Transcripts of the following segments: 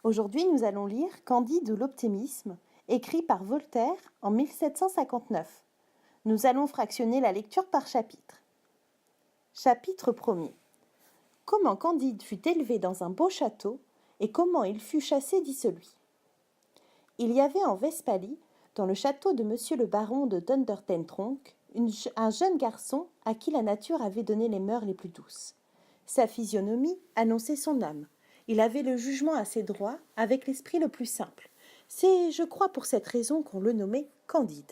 Aujourd'hui, nous allons lire Candide ou l'optimisme, écrit par Voltaire en 1759. Nous allons fractionner la lecture par chapitre. Chapitre 1er. Comment Candide fut élevé dans un beau château et comment il fut chassé d'icelui. Il y avait en Westphalie, dans le château de monsieur le baron de Thundertentronckh, un jeune garçon à qui la nature avait donné les mœurs les plus douces. Sa physionomie annonçait son âme. Il avait le jugement assez droit, avec l'esprit le plus simple. C'est, je crois, pour cette raison qu'on le nommait Candide.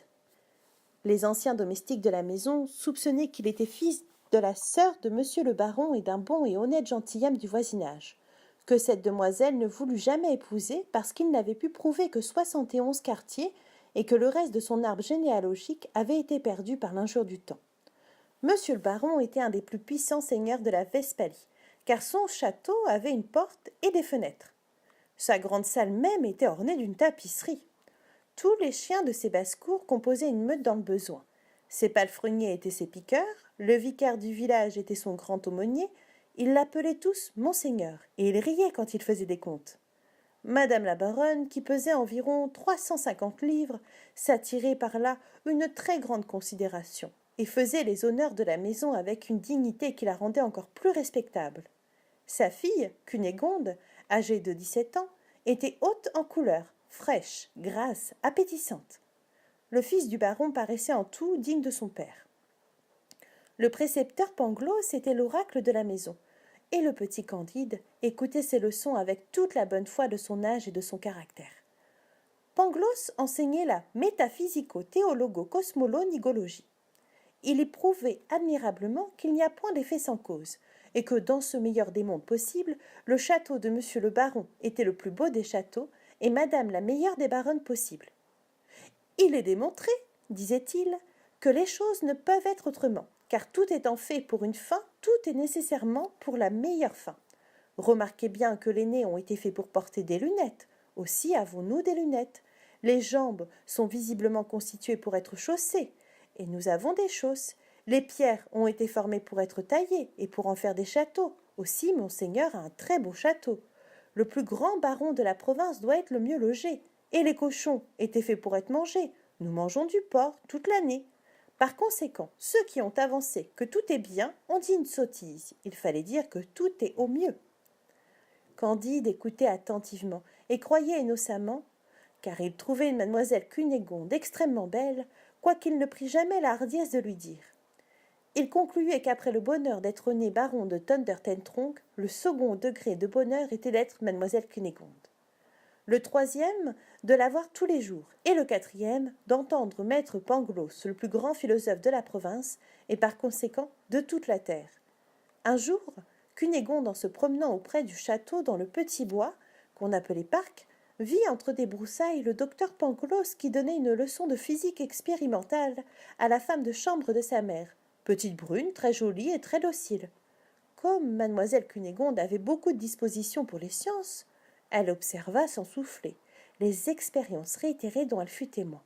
Les anciens domestiques de la maison soupçonnaient qu'il était fils de la sœur de monsieur le baron et d'un bon et honnête gentilhomme du voisinage, que cette demoiselle ne voulut jamais épouser parce qu'il n'avait pu prouver que 71 quartiers et que le reste de son arbre généalogique avait été perdu par l'injure du temps. Monsieur le baron était un des plus puissants seigneurs de la Westphalie, car son château avait une porte et des fenêtres. Sa grande salle même était ornée d'une tapisserie. Tous les chiens de ses basses-cours composaient une meute dans le besoin. Ses palefreniers étaient ses piqueurs, le vicaire du village était son grand aumônier, ils l'appelaient tous Monseigneur, et ils riaient quand il faisait des comptes. Madame la baronne, qui pesait environ 350 livres, s'attirait par là une très grande considération et faisait les honneurs de la maison avec une dignité qui la rendait encore plus respectable. Sa fille, Cunégonde, âgée de 17 ans, était haute en couleur, fraîche, grasse, appétissante. Le fils du baron paraissait en tout digne de son père. Le précepteur Pangloss était l'oracle de la maison, et le petit Candide écoutait ses leçons avec toute la bonne foi de son âge et de son caractère. Pangloss enseignait la métaphysico-théologo-cosmolo-nigologie. Il y prouvait admirablement qu'il n'y a point d'effet sans cause, et que dans ce meilleur des mondes possibles, le château de monsieur le baron était le plus beau des châteaux, et madame la meilleure des baronnes possibles. Il est démontré, disait-il, que les choses ne peuvent être autrement, car tout étant fait pour une fin, tout est nécessairement pour la meilleure fin. Remarquez bien que les nez ont été faits pour porter des lunettes, aussi avons-nous des lunettes. Les jambes sont visiblement constituées pour être chaussées, et nous avons des chausses. Les pierres ont été formées pour être taillées et pour en faire des châteaux. Aussi, monseigneur a un très beau château. Le plus grand baron de la province doit être le mieux logé, et les cochons étaient faits pour être mangés. Nous mangeons du porc toute l'année. Par conséquent, ceux qui ont avancé que tout est bien ont dit une sottise. Il fallait dire que tout est au mieux. Candide écoutait attentivement et croyait innocemment, car il trouvait mademoiselle Cunégonde extrêmement belle, quoiqu'il ne prit jamais la hardiesse de lui dire. Il concluait qu'après le bonheur d'être né baron de Thundertentronckh, le second degré de bonheur était d'être mademoiselle Cunégonde. Le troisième, de la voir tous les jours, et le quatrième, d'entendre maître Pangloss, le plus grand philosophe de la province, et par conséquent de toute la terre. Un jour, Cunégonde, en se promenant auprès du château dans le petit bois, qu'on appelait parc, vit entre des broussailles le docteur Pangloss qui donnait une leçon de physique expérimentale à la femme de chambre de sa mère, petite brune, très jolie et très docile. Comme mademoiselle Cunégonde avait beaucoup de disposition pour les sciences, elle observa sans souffler les expériences réitérées dont elle fut témoin.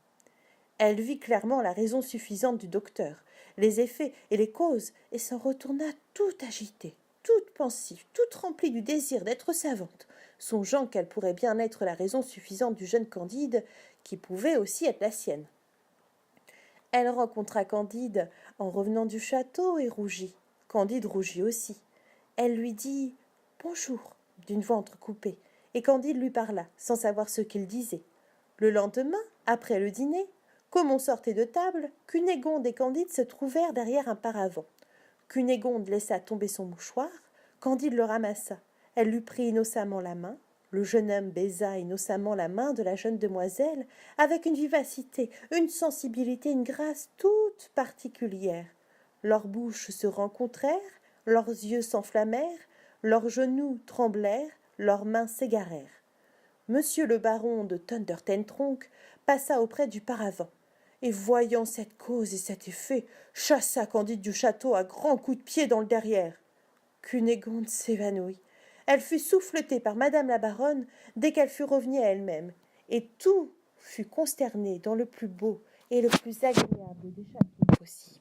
Elle vit clairement la raison suffisante du docteur, les effets et les causes, et s'en retourna tout agitée, toute pensive, toute remplie du désir d'être savante, songeant qu'elle pourrait bien être la raison suffisante du jeune Candide, qui pouvait aussi être la sienne. Elle rencontra Candide en revenant du château et rougit. Candide rougit aussi. Elle lui dit « Bonjour » d'une voix entrecoupée, et Candide lui parla, sans savoir ce qu'il disait. Le lendemain, après le dîner, comme on sortait de table, Cunégonde et Candide se trouvèrent derrière un paravent. Cunégonde laissa tomber son mouchoir, Candide le ramassa. Elle lui prit innocemment la main. Le jeune homme baisa innocemment la main de la jeune demoiselle, avec une vivacité, une sensibilité, une grâce toute particulière. Leurs bouches se rencontrèrent, leurs yeux s'enflammèrent, leurs genoux tremblèrent, leurs mains s'égarèrent. Monsieur le baron de Thundertentronckh passa auprès du paravent, et voyant cette cause et cet effet, chassa Candide du château à grands coups de pied dans le derrière. Cunégonde s'évanouit. Elle fut souffletée par madame la baronne dès qu'elle fut revenue à elle-même, et tout fut consterné dans le plus beau et le plus agréable des châteaux possibles.